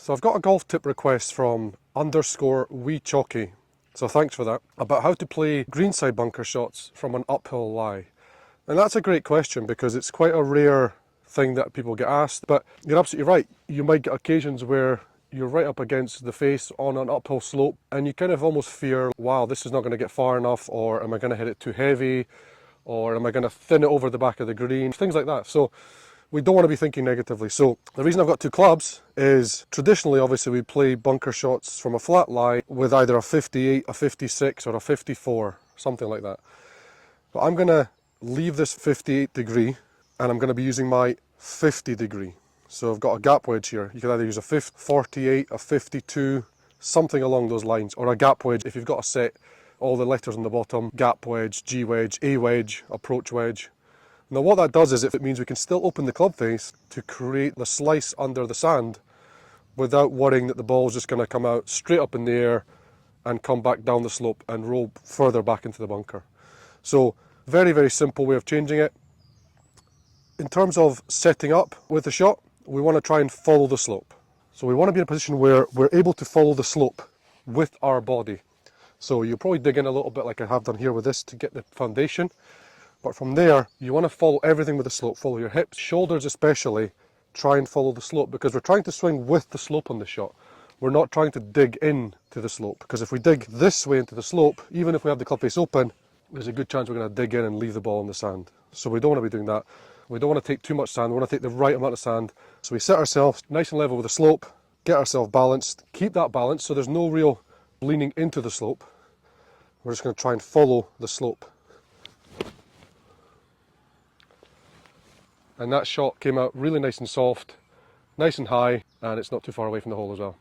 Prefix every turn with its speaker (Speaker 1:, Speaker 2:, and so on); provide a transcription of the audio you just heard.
Speaker 1: So I've got a golf tip request from _wee_chalky, so thanks for that, about how to play greenside bunker shots from an uphill lie. And that's a great question because it's quite a rare thing that people get asked, but you're absolutely right. You might get occasions where you're right up against the face on an uphill slope and you kind of almost fear, wow, this is not going to get far enough, or am I going to hit it too heavy, or am I going to thin it over the back of the green, things like that. So we don't want to be thinking negatively. So the reason I've got two clubs is traditionally, obviously, we play bunker shots from a flat lie with either a 58, a 56 or a 54, something like that. But I'm going to leave this 58 degree and I'm going to be using my 50 degree. So I've got a gap wedge here. You can either use a 48, a 52, something along those lines, or a gap wedge if you've got a set, all the letters on the bottom, gap wedge, G wedge, A wedge, approach wedge. Now what that does is it means we can still open the club face to create the slice under the sand without worrying that the ball's just going to come out straight up in the air and come back down the slope and roll further back into the bunker. So very, very simple way of changing it. In terms of setting up with the shot, we want to try and follow the slope. So we want to be in a position where we're able to follow the slope with our body. So you'll probably dig in a little bit like I have done here with this to get the foundation. But from there, you want to follow everything with the slope. Follow your hips, shoulders especially. Try and follow the slope because we're trying to swing with the slope on the shot. We're not trying to dig in to the slope, because if we dig this way into the slope, even if we have the club face open, there's a good chance we're going to dig in and leave the ball in the sand. So we don't want to be doing that. We don't want to take too much sand. We want to take the right amount of sand. So we set ourselves nice and level with the slope, get ourselves balanced, keep that balance so there's no real leaning into the slope. We're just going to try and follow the slope. And that shot came out really nice and soft, nice and high, and it's not too far away from the hole as well.